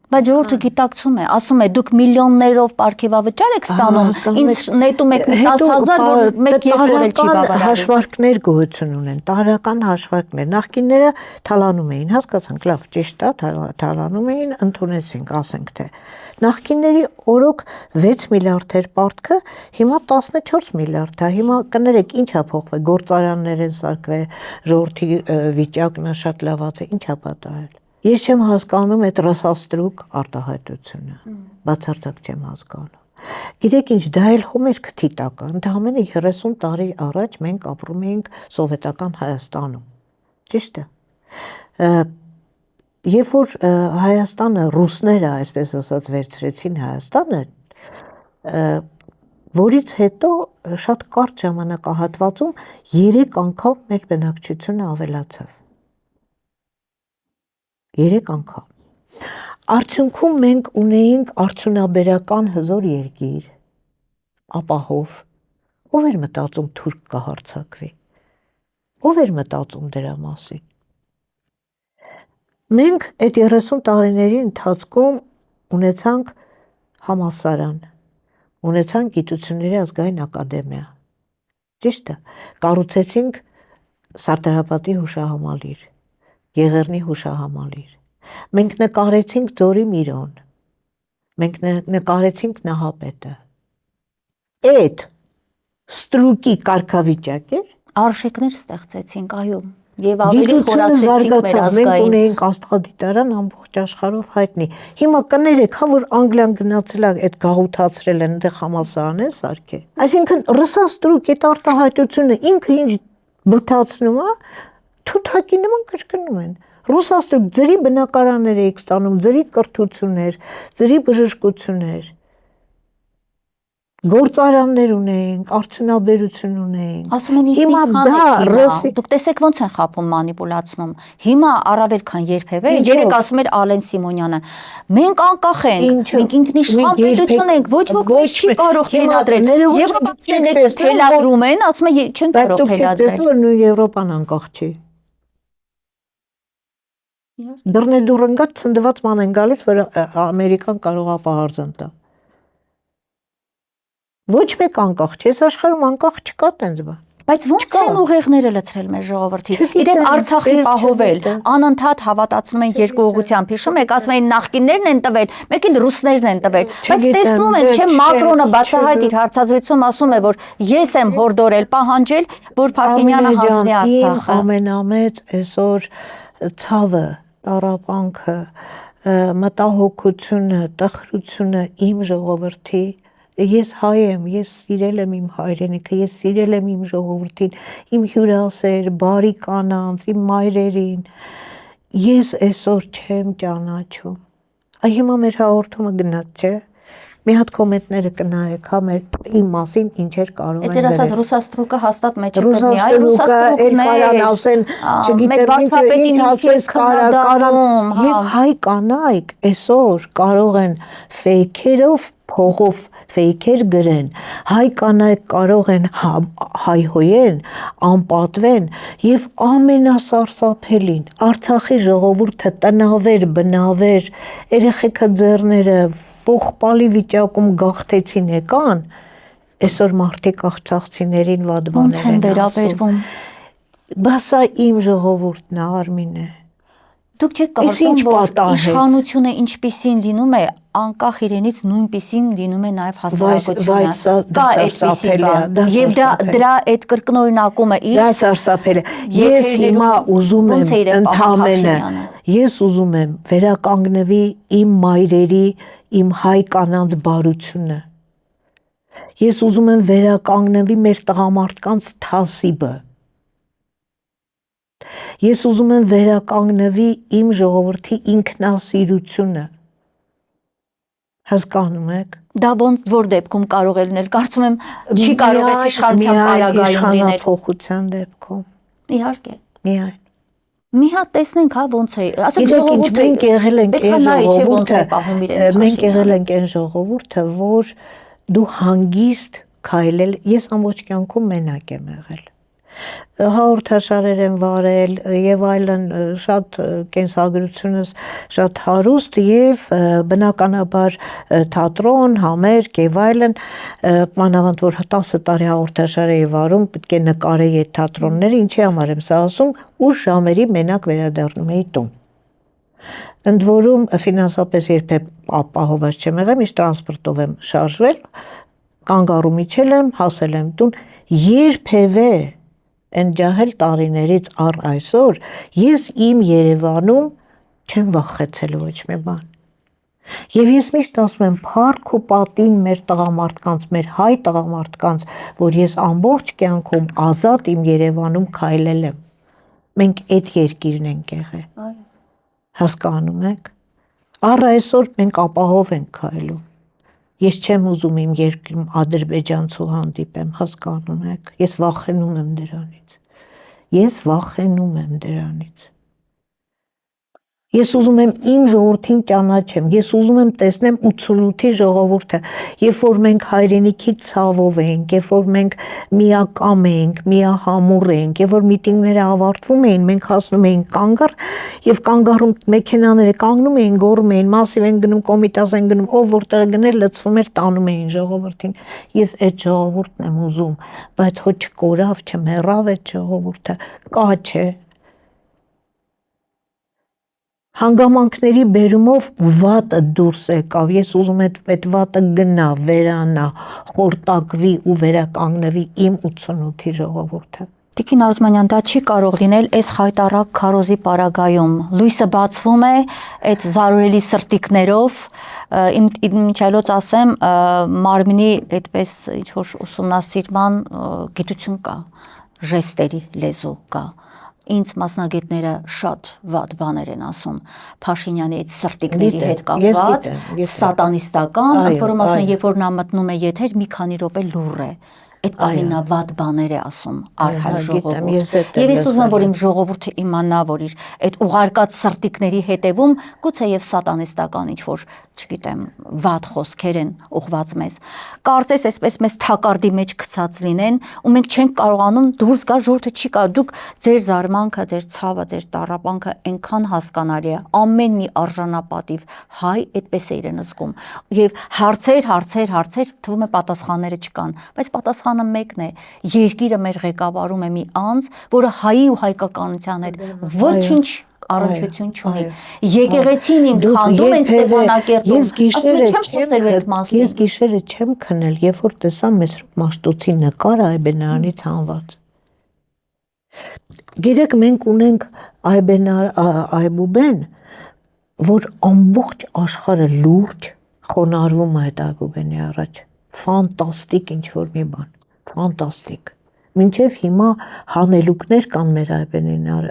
Բայց ժողովուրդը գիտակցում է, ասում է դուք միլիոններով պարգևավճար եք ստանում, ինձ նետում եք 10,000, որ 1-2 օր էլ չի բավարարում։ Հաշվարկներ գոյություն ունեն, տարական հաշվարկներ։ Նախկինները թալանում էին, հասկացանք, լավ, ճիշտ է, թալանում էին, ընդունեցինք, ասենք թե։ Նախկինների օրոք 6 միլիարդ էր պարտքը, հիմա 14 միլիարդ է։ Հիմա կներեք, ինչ է փոխվել, գործարաններ են սարքվել, ժողովրդի վիճակն է շատ լավացել, ինչ է պատահել։ Ես չեմ հասկանում այդ ռասաստրուկ արտահայտությունը, բացարձակ չեմ հասկանում։ Գիտեք ինչ, դա էլ հոմեր քթիտական, դա ամենը 30 տարի առաջ մենք ապրում էինք սովետական Հայաստանում, ճիշտ է, երբ որ Հայաստանը ռուսները, այսպես ասած, վերցրեցին Հայաստանը, որից հետո շատ կարճ ժամանակահատվածում 3 անգամ մեր բնակչությունը ավելացավ, 3 անգամ, արդյունքում մենք ունեինք արդյունաբերական հզոր երկիր, ապահով, ով էր մտածում թուրք կհարձակվի, ով էր մտածում դրա մասին, մենք այդ 30 տարիների ընթացքում ունեցանք համալսարան, ունեցանք գիտությունների ազգային ակադեմիա, ճիշտ է, կառուցեցինք Սարտարապատի հուշահամալիր, Եղեռնի հուշահամալիր, մենք նկարեցինք Ձորի Միրոն, մենք նկարեցինք Նահապետը, այդ ստրուկի կարգավիճակ էր, Արժեքներ ստեղծեցինք, այո, եւ ավելի գիտությունը խորացրեցինք մեր զարգացավ, մենք ազգային։ ունեինք աստղադիտարան ամբողջ աշխարհով հայտնի, հիմա կներեք, հա որ Անգլիան գնացել է այդ գաղութացրել են, այնտեղ համալսարան են սարքել, այսինքն ռսաստրուկ այդ արտահայտությունը ինքը ինչ բլթացնում է, թութակի նման կրկնում են, ռուսաստրուկ ձրի բնակարաններ եք ստանում, ձրի կրթություններ, ձրի բժշկություններ, գործարաններ ունեինք, արդյունաբերություն ունեինք, Ասում են հիմա դա ռուսի, դուք տեսեք ոնց են խափում մանիպուլացնում, հիմա առավել քան երբևէ, երեք ասում էր Ալեն Սիմոնյանը, մենք անկախ ենք, մենք ինքնիշխան պետություն ենք, ոչ ոք չի կարող թելադրել, Եվրոպացիները թելադրում են, ասում են չեն կարող թելադրել։ Բայց դուք Եվրոպան անկախ չի։ Դռնե դուռ ընկած ցնդված ման են գալիս, որ Ամերիկան կարող է պահարզան տա։ Ոչ մեկ անկախ չի, այս աշխարհում անկախ չկա տենց բան։ Բայց ո՞նց են ուղեղները լցրել մեր ժողովրդի։ Իդեպ Արցախի պահովել, անընդհատ հավատացնում են երկու ուղղությամբ, հիշում եք, ասում էին նախկիններն են տվել, մեկ էլ ռուսներն են տվել։ Բայց տեսնում են, չէ, Մակրոնը բացահայտ իր հարցազրույցում ասում է, որ ես եմ հորդորել, պահանջել, որ Փարփինյանը հանձնի Արցախը։ Ամենամեծ այսօր ցավը, տառապանքը, մտահոգությունը, տխրությունը իմ ժողովրդի Ես հայ եմ, ես սիրել եմ իմ հայրենիքը, ես սիրել եմ իմ ժողովրդին, իմ հյուրասեր, բարի կանանց, իմ մայրերին, ես այսօր չեմ ճանաչում, հիմա մեր հաղորդումը գնաց, չէ, մի հատ կոմենտները կնայեք, հա իմ մասին ինչեր կարող են դրել։ Այդ ասած ռուսաստրուկը հաստատ մեջ է ռուսաստրուկը էլ կարան ասեն, չգիտեմ ինչ ասես կարան, եւ հայ կանայք այսօր կարող են ֆեյքերով փողով ֆեյքեր գրեն, հայ կանայք կարող են հայհոյեն, անպատվեն եւ ամենասարսափելին Արցախի ժողովուրդը տնավեր, բնավեր, երեխեքը ձեռները ողբալի վիճակում գաղթեցին եկան, այսօր մարդիկ արցախցիներին վատ բաներ են վերաբերվում։ Բա սա իմ ժողովուրդն է, Արմինե։ Դուք չեք կարծում, որ իշխանությունը ինչպիսին լինում է, անկախ իրենից նույնպիսին լինում է նաև հասարակությունը։ Կա այդպիսի բան։ Եվ դրա այդ կրկնօրինակումը Դա սարսափել է։ Ես հիմա ուզում եմ ընդհանրապես, ես ուզում եմ վերականգնվի իմ մայրերի, իմ հայ կանանց բարությունը։ Ես ուզում եմ վերականգնվի մեր տղամարդկանց թասիբը։ Ես ուզում եմ վերականգնվի իմ ժողովրդի ինքնասիրությունը։ Հասկանում եք։ Դա որ դեպքում կարող է լինել, կարծում եմ չի կարող է իշխանության պարագայում լինել։ Իշխանափոխության դեպքում։ Իհարկե։ Միայն։ Մի հատ տեսնենք, հա, ոնց է։ Ասենք ժողովուրդը մենք եղել ենք այն ժողովուրդը, մենք եղել ենք այն ժողովուրդը, որ դու հանգիստ քայլել, ես ամբողջ կյանքում մենակ եմ եղել։ Հաղորդաշարեր եմ վարել եւ այլն, շատ կենսագրությունս շատ հարուստ եւ բնականաբար թատրոն, համերգ եւ այլն, մանավանդ որ 10 տարի հաղորդաշար էի վարում, պետք է նկարեի այդ թատրոնները, ինչի համար եմ սա ասում, ուշ ժամերի մենակ վերադառնում էի տուն։ Ընդ որում ֆինանսապես երբեք ապահովված չեմ եղել, միշտ տրանսպորտով եմ շարժվել, կանգ առու միջել եմ, հասել եմ տուն, երբևէ Այն ջահել տարիներից առ այսօր ես իմ Երևանում չեմ վախեցել ոչ մի բան։ Եվ ես միշտ ասում եմ, փառք ու պատին մեր տղամարդկանց, մեր հայ տղամարդկանց, որ ես ամբողջ կյանքում ազատ իմ Երևանում քայլել եմ։ Մենք այդ երկիրն ենք եղել։ Հասկանում եք։ Առ այսօր մենք ապահով ենք քայլում։ Ես չեմ ուզում իմ երկրում ադրբեջանցու հանդիպեմ, հասկանում եք։ Ես վախենում եմ դրանից։ Ես վախենում եմ դրանից։ Ես ուզում եմ իմ ժողովրդին ճանաչեմ, ես ուզում եմ տեսնեմ 88-ի ժողովուրդը, երբ որ մենք հայրենիքի ցավով ենք, երբ որ մենք միակամ ենք, միահամուռ ենք, երբ որ միտինգները ավարտվում էին, մենք հասնում էինք կանգառ եւ կանգառում մեքենաները կանգնում էին, գոռում էին, մասիվ են գնում, կոմիտաս են գնում, ով որտեղ գներ լցվում էր, տանում էին ժողովրդին։ Ես այդ ժողովուրդն եմ ուզում, բայց հո չկորավ, չմեռավ այդ ժողովուրդը, կա չէ։ Հանգամանքների բերումով վատը դուրս եկավ, ես ուզում եմ այդ վատը գնա, վերանա, խորտակվի ու վերականգնվի իմ 88-ի ժողովուրդը։ Տիկին Արզումանյան, դա չի կարող լինել այս խայտառակ քարոզի պարագայում։ Լույսը բացվում է այդ զարուրելի սրտիկներով, ինչայլոց ասեմ, մարմնի այդպես ինչ-որ ուսումնասիրման գիտություն կա, ժեստերի լեզու կա։ Ինձ մասնագետները շատ վատ բաներ են ասում Փաշինյանի այդ սրտիկների հետ կապված, սատանիստական, ընդ որում ասում են, երբ որ նա մտնում է եթեր, մի քանի րոպե լուռ է։ Այդ պահին նա վատ բաներ է ասում արհայ ժողովուրդ։ Եվ ես ուզում եմ, որ իմ ժողովուրդը իմանա, որ իր այդ ուղարկած սրտիկների հետևում գուցե եւ սատանիստական ինչ-որ, չգիտեմ, վատ խոսքեր են ուղված մեզ։ Կարծես այսպես մեզ թակարդի մեջ գցած լինեն ու մենք չենք կարողանում դուրս գալ, ժողովուրդը չի կարող։ Դուք ձեր զարմանքը, ձեր ցավը, ձեր տառապանքը այնքան հասկանալի է։ Ամեն մի արժանապատիվ հայ այդպես է իրեն զգում։ Եվ հարցեր, թվում է պատասխանները չկան, բայց պատասխանը մեկն է, երկիրը մեր ղեկավարում է մի անձ, որը հայի ու հայկականության հետ ոչինչ առնչություն չունի։ Եկեղեցին իմ քանդում են Ստեփանակերտում։ Ես գիշերը չեմ քնել, երբ որ տեսա Մեսրոպ Մաշտոցի նկարը Այբենարանից հանված։ Գիտեք, մենք ունենք Այբուբեն, որ ամբողջ աշխարհը լուրջ խոնարհվում է այդ Այբուբենի առաջ։ Ֆանտաստիկ ինչ-որ մի բան, ֆանտաստիկ։ Մինչև հիմա հանելուկներ կան մեր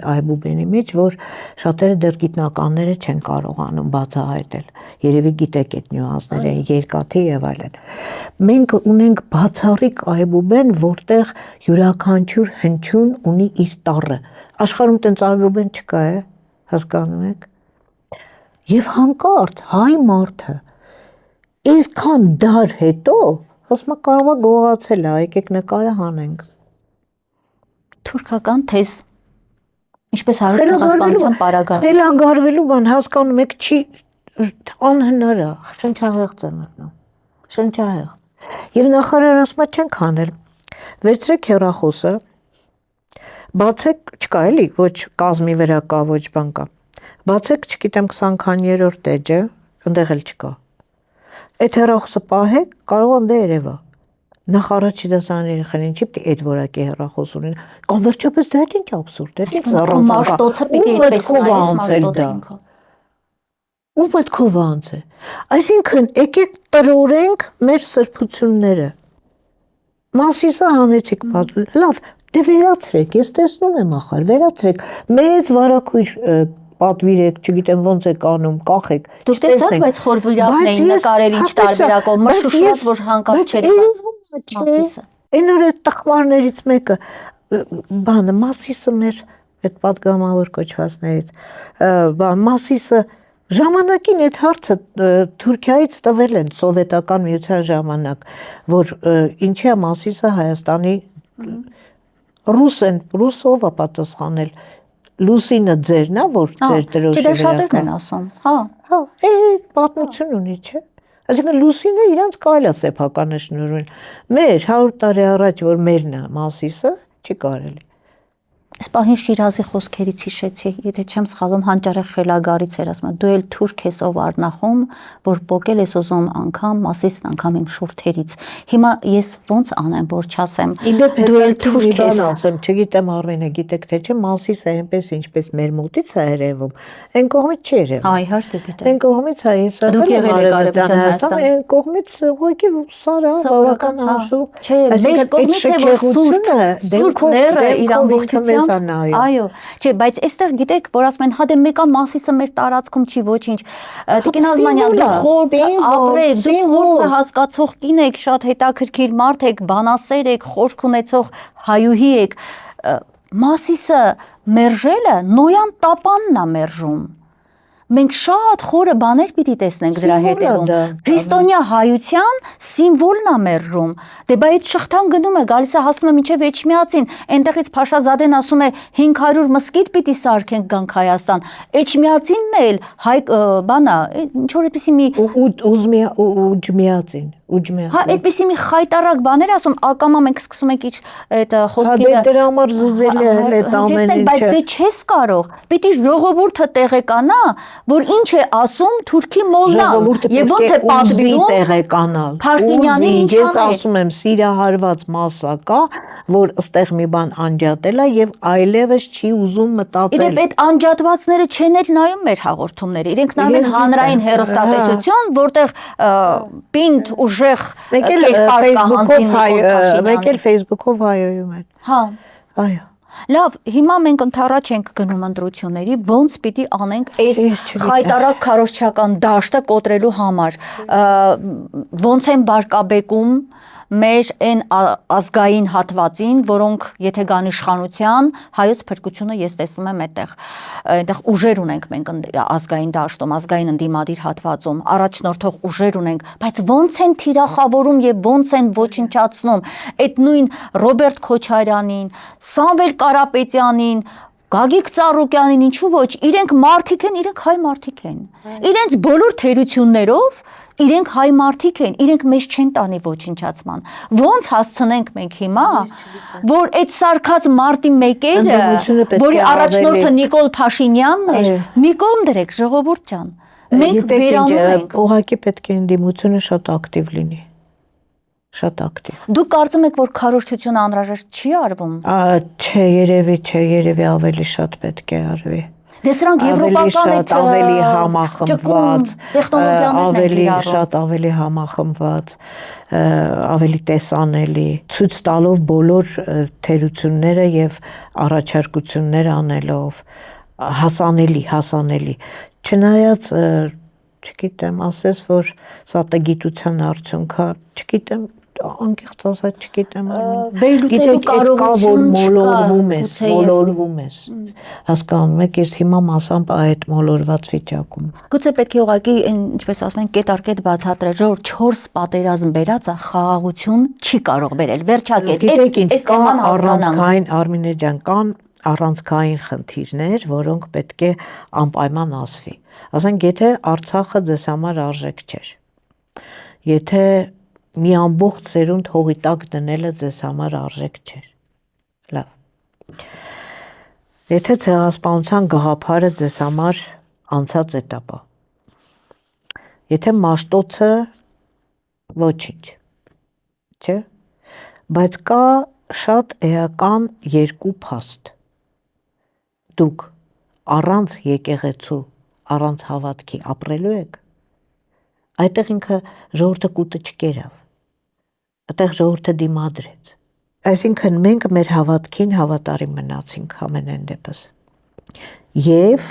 Այբուբենի մեջ, որ շատերը դեռ գիտնականները չեն կարողանում բացահայտել։ Երևի գիտեք այդ նյուանսները, երկաթի եւ այլն։ Մենք ունենք բացառիկ Այբուբեն, որտեղ յուրաքանչյուր հնչյուն ունի իր տառը։ Աշխարհում տենց Այբուբեն չկա, հասկանում եք։ Եվ հանկարծ հայ մարդը այսքան դար հետո, ասում եմ, կարող է գողացել է, եկեք նկարը հանենք։ Թուրքական թեզ, ինչպես հարուստ ցեղասպանության պարագա։ Խելագարվելու բան, հասկանում եք, չի անհնար է, շնչահեղձ է մտնում, շնչահեղձ։ Եվ նախարարը ասում է, չենք հանել, վերցրեք հեռախոսը, բացեք, չկա էլի, ոչ կազմի վրա կա, ոչ բան կա, բացեք, չգիտեմ 20-քանիերորդ էջը, ընդեղ էլ չկա։ Այդ հեռախոսը պահեք, կարող է դե երևա։ Նախ առաջի դասարանի երեխան ինչի պիտի այդ որակի հեռախոս ունեն, կամ վերջապես դա ինչ աբսուրդ է, ինչ առանցքա։ Ու պետքով անց է։ Այսինքն, եկեք տրորենք մեր սրբությունները։ Մասիսը հանեցիք, լավ, դե վերացրեք, ես տեսնում եմ ախր, վերացրեք, մեծ վարակույր պատվիրեք, չգիտեմ ոնց եք անում, կախեք, դուք տեսաք, բայց խորվիրակն էին նկարել ինչ տարբերակով, մշուշված, որ հանկարծ չէր Մասիսը։ Այն օր այդ տխմարներից մեկը, բանը, Մասիսը մեր այդ պատգամավոր կոչվածներից, Մասիսը ժամանակին այդ հարցը Թուրքիայից տվել են սովետական միության ժամանակ, որ ինչի է Մասիսը Հայաստանի ռուսով է պատասխանել, Լուսինը ձերն է, որ ձեր տրոշի վրա։ Դե շատերն են ասում, հա, պատմություն ունի, չէ։ Այսինքն Լուսինը իրանց կարելի է սեփականը շնորհել։ Մեր 100 տարի առաջ, որ մերն է Մասիսը, չի կարելի։ Այս պահին Շիրազի խոսքերից հիշեցի, եթե չեմ սխալվում, Հանճարեղ Խելագարից էր ասում, դու էլ թուրք ես ով Արնախում, որ պոկել ես ուզում անգամ, մասիսն անգամ իմ շուրթերից։ Հիմա ես ոնց անեմ, որ չասեմ, դու էլ թուրք ես։ Ասեմ, չգիտեմ Արմենը, գիտեք թե չէ, Մասիսը այնպես ինչպես մեր մոտից է երևում, այն կողմից չի երևում։ Հա, իհարկե գիտեմ։ Այն կողմից է, ես Դուք եղել եք Արևմտյան Հայաստան։ այն կողմից ուղղակի սարա, բավական հաշու։ Չէ, մեր կողմից է որ սուրբ լերը իր ամբողջությամբ, այո, չէ, բայց այստեղ գիտեք, որ ասում են, հա դե մեկը Մասիսը մեր տարածքում չի ոչինչ։ Տիկին Արմանյան, դու խորտ ապրեք, դու խորտ հասկացող կին եք, շատ հետաքրքիր մարդ եք, բանասեր եք, խորք ունեցող հայուհի եք։ Մասիսը մերժելը Նոյան տապանն է մերժում։ Մենք շատ խորը բաներ պիտի տեսնենք դրա հետևում։ Քրիստոնյա հայության սիմվոլն է մերժում։ Դե բա այդ շղթան գնում է, գալիս է հասնում է մինչև Էջմիածին, այնտեղից Փաշազադեն ասում է 500 մզկիթ պիտի սարքենք գանք Հայաստան։ Էջմիածինն էլ հայ բանա, ինչ որ այդպեսի մի Ուջմիածին։ Հա, այդպեսի մի խայտարակ բաներ ասում, ակամա մենք սկսում ենք իր այդ խոսքերը։ Հա, դրա համար զզվելի է այդ ամեն ինչը։ Բայց դե չես կարող։ Պիտի ժողովուրդը տեղեկանա, որ ինչ է ասում թուրքի մոլլան եւ ոնց է պատվիրում տեղեկանալ։ Փաշտինյանի ինչ ես ասում եմ, սիրահարված մասա կա, որ ըստեղ մի բան անջատել է եւ այլևս չի ուզում մտածել։ Իդեպ այդ անջատվածները չեն էլ նայում մեր հաղորդումները։ Իրենք նայում են հանրային հեռուստատեսություն, որտեղ պինդ ուժեղ կերպար կա հանդին մեկ էլ Facebook-ով հայոյում են։ Հա։ Այո։ Լավ, հիմա մենք ընդառաջ ենք գնում ընտրությունների, ոնց պիտի անենք այս խայտարակ քարոզչական դաշտը կոտրելու համար։ Ոնց են բարկաբեկում մեր այն ազգային հատվածին, որոնք եթե գան իշխանության, հայոց փրկությունը ես տեսնում եմ այդտեղ ուժեր ունենք մենք ազգային դաշտում, ազգային ընդդիմադիր հատվածում, առաջնորդող ուժեր ունենք, բայց ոնց են թիրախավորում եւ ոնց են ոչնչացնում այդ նույն Ռոբերտ Քոչարյանին, Սամվել Կարապետյանին, Գագիկ Ծառուկյանին, ինչու ոչ, իրենք մարդիկ են, իրենք հայ մարդիկ են։ Իրենց բոլոր թերություններով իրենք հայ մարդիկ են, իրենք մեզ չեն տանի ոչնչացման։ Ոնց հասցնենք մենք հիմա, որ այդ սարքած մարտի մեկերը, որի առաջնորդը Նիկոլ Փաշինյանն էր, մի կողմ դրեք, ժողովուրդ ջան։ Մենք վերանում ենք։ Ուղղակի պետք է ընդդիմությունը շատ ակտիվ լինի։ Շատ ակտիվ։ Դուք կարծում եք, որ քարոզչությունը անհրաժեշտ չի արվում։ Չէ, երևի ավելի շատ պետք է արվի։ Դե սրանք եվրոպական ավելի համախմբված, ավելի համախմբված, ավելի տեսանելի, ցույց տալով բոլոր թերությունները եւ առաջարկություններ անելով, հասանելի։ Չնայած, չգիտեմ, ասես, որ սա տգիտության արդյունք է, չգիտեմ, անկեղծ ասած չգիտեմ վերլուծելու կարողություն մոլորվում ես հասկանում եք ես հիմա մասամբ այդ մոլորված վիճակում գուցե պետք է ուղղակի ինչպես ասում են կետ առ կետ բացատրել որ 4 պատերազմ բերածը խաղաղություն չի կարող բերել վերջակետ այս կան առանցքային Արմինե ջան կան առանցքային խնդիրներ որոնք պետք է անպայման ասվի ասենք եթե Արցախը ձեզ համար արժեք չէր եթե մի ամբողջ սերունդ հողի տակ դնելը ձեզ համար արժեք չէր։ Լավ։ Եթե ցեղասպանության գաղափարը ձեզ համար անցած էտապ է։ Եթե Մաշտոցը ոչինչ։ Չէ՞։ Բայց կա շատ էական երկու փաստ։ Դուք առանց եկեղեցու, առանց հավատքի ապրելու եք։ Այդտեղ ինքը ժողովուրդը կուտը չկերավ։ Այդտեղ ժողովուրդը դիմադրեց։ Այսինքն մենք մեր հավատքին հավատարիմ մնացինք ամենայն դեպս։ Եվ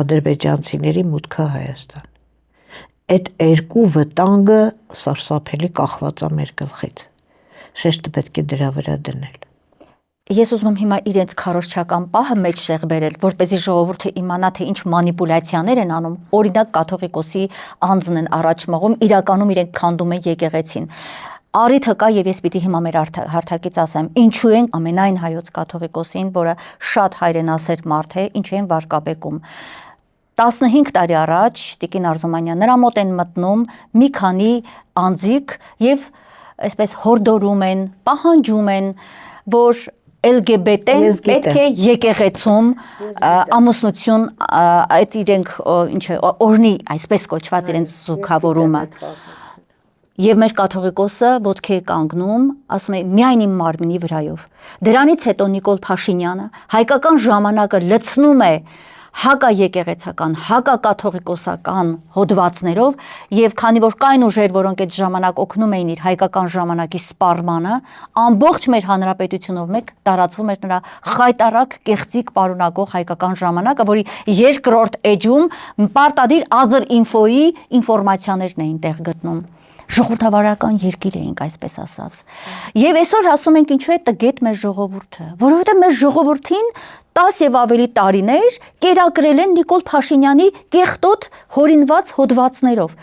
ադրբեջանցիների մուտքը Հայաստան։ Այդ երկու վտանգը սարսափելի կախված է մեր գլխից։ Շեշտը պետք է դրա վրա դնել։ Ես ուզում եմ հիմա իրենց քարոզչական պահը մեջտեղ բերել, որպեսզի ժողովուրդը իմանա, թե ինչ մանիպուլյացիաներ են անում։ Օրինակ կաթողիկոսի անձն են առաջ մղում, իրականում իրենք քանդում են եկեղեցին։ Արիթը կա եւ ես պիտի հիմա մեր հարթակից ասեմ, ինչու են ամենայն հայոց կաթողիկոսին, որը շատ հայրենասեր մարդ է, ինչու են վարկաբեկում։ 15 տարի առաջ Տիկին Արզումանյան նրա մոտ են մտնում մի քանի անձիկ եւ այսպես հորդորում են, պահանջում են, որ LGBT-ն պետք է եկեղեցում ամուսնություն այդ իրենք ինչ է օրնի այսպես կոչված իրենց զուգավորումը եւ մեր կաթողիկոսը ոտքի է կանգնում ասում է միայն իմ մարմինի վրայով դրանից հետո Նիկոլ Փաշինյանը հայկական ժամանակը լցնում է հակաեկեղեցական, հակակաթողիկոսական հոդվածներով եւ քանի որ կային ուժեր, որոնք այդ ժամանակ օգնում էին իր հայկական ժամանակի սպառմանը, ամբողջ մեր հանրապետությունով մեկ տարածվում էր նրա խայտարակ կեղծիկ պարունակող հայկական ժամանակը, որի երկրորդ էջում պարտադիր Azr Info-ի ինֆորմացիաներն էին տեղ գտնում։ Ժողովրդավարական երկիր էինք, այսպես ասած։ Եվ այսօր ասում ենք ինչու է տգետ մեր ժողովուրդը, որովհետև մեր ժողովրդին 10 եւ ավելի տարիներ կերակրել են Նիկոլ Փաշինյանի կեղտոտ հորինված հոդվածներով։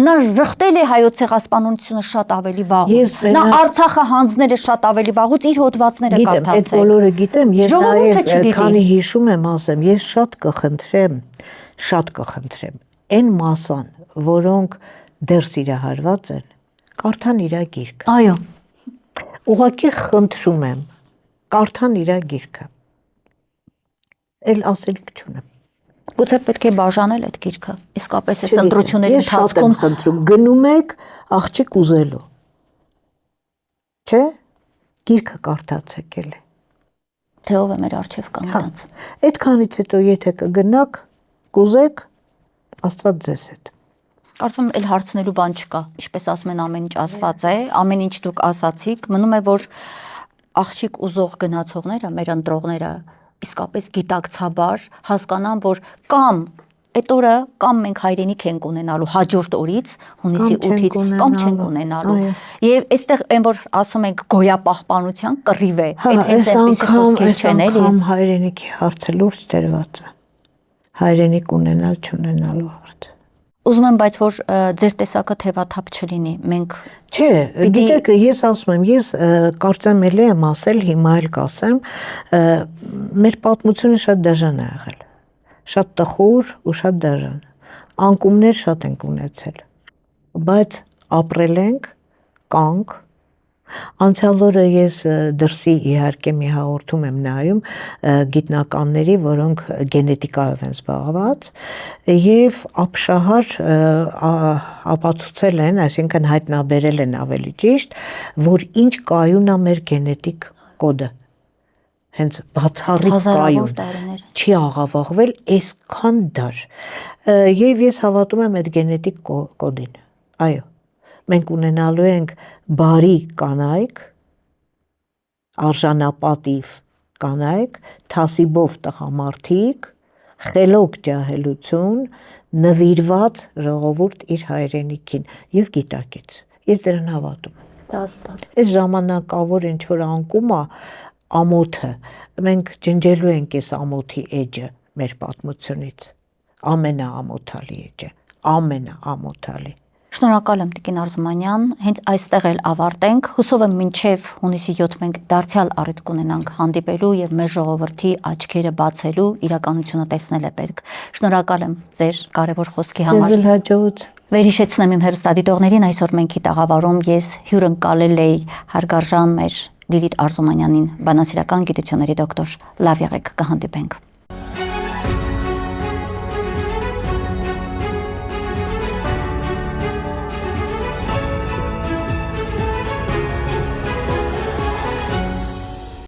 Նա ժխտել է հայոց ցեղասպանությունը շատ ավելի վաղուց։ Նա Արցախը հանձնել է շատ ավելի վաղուց իր հոդվածները կարդացել։ Այդ բոլորը գիտեմ, եւ նաեւ քանի հիշում եմ, ասեմ, ես շատ կխնդրեմ այն մասան, որոնք դեռ սիրահարված են, կարդան իր գիրքը։ Այո։ Ուղղակի խնդրում եմ, կարդան իր գիրքը։ Էլ ասելիք չունեմ։ Գուցե պետք է բաժանել այդ գիրքը։ Իսկապես այս ընտրությունների ընթացքում ես շատ եմ խնդրում, գնում եք աղջիկ ուզելու։ Չէ՞, գիրքը կարդացեք էլ։ Թե ով է մեր արժև կանգնած։ Այդքանից հետո եթե կգնաք, կուզեք, Աստված ձեզ հետ։ Կարծում եմ, էլ հարցնելու բան չկա, ինչպես ասում են ամեն ինչ ասված է, ամեն ինչ դուք ասացիք, մնում է, որ աղջիկ ուզող գնացողները, մեր ընտրողները իսկապես գիտակցաբար հասկանան, որ կամ այդ օրը կամ մենք հայրենիք ենք ունենալու հաջորդ օրից, հունիսի 8-ից, կամ չենք ունենալու։ Եվ այստեղ այն որ ասում ենք գոյապահպանության կռիվ է, այդ հենց այնպիսի խոսքեր չեն էլի։ Անգամ հայրենիքի հարցը լուրջ դրված է։ Հայրենիք ունենալ չունենալու հարց։ Ուզում եմ, բայց որ ձեր տեսակը թևաթափ չլինի, մենք Չէ, գիտեք, ես ասում եմ, ես կարծեմ էլի եմ ասել, հիմա էլ կասեմ, մեր պատմությունը շատ դաժան է եղել, շատ տխուր ու շատ դաժան, անկումներ շատ ենք ունեցել, բայց ապրել ենք, կանք, անցյալ օրը ես դրսի իհարկե մի հաղորդում եմ նայում գիտնականների, որոնք գենետիկայով են զբաղված եւ ապշահար ապացուցել են, այսինքն հայտնաբերել են ավելի ճիշտ, որ ինչ կայուն է մեր գենետիկ կոդը։ Հենց բացառիկ կայուն չի աղավաղվել այսքան դար։ Եվ ես հավատում եմ այդ գենետիկ կոդին։ Այո։ Մենք ունենալու ենք բարի կանայք, արժանապատիվ կանայք, թասիբով տղամարդիկ, խելոք ջահելություն, նվիրված ժողովուրդ իր հայրենիքին եւ գիտակից։ Ես դրան հավատում եմ։ Այս ժամանակավոր ինչ որ անկում է ամոթը, մենք ջնջելու ենք այս ամոթի էջը մեր պատմությունից։ Ամենաամոթալի էջը, ամենաամոթալի։ Շնորհակալ եմ Տիկին Արզումանյան, հենց այստեղ էլ ավարտենք, հուսով եմ մինչև հունիսի 7 մենք դարձյալ առիթ կունենանք հանդիպելու եւ մեր ժողովրդի աչքերը բացելու, իրականությունը տեսնել է պետք։ Շնորհակալ եմ ձեր կարևոր խոսքի համար։ Ձեզ հաջողություն։ Վերհիշեցնեմ իմ հեռուստադիտողներին, այսօր մենք տաղավարում ես հյուրընկալել էի հարգարժան մեր Լիլիթ Արզումանյանին, բանասիրական գիտությունների դոկտոր։ Լավ եղեք, կհանդիպենք։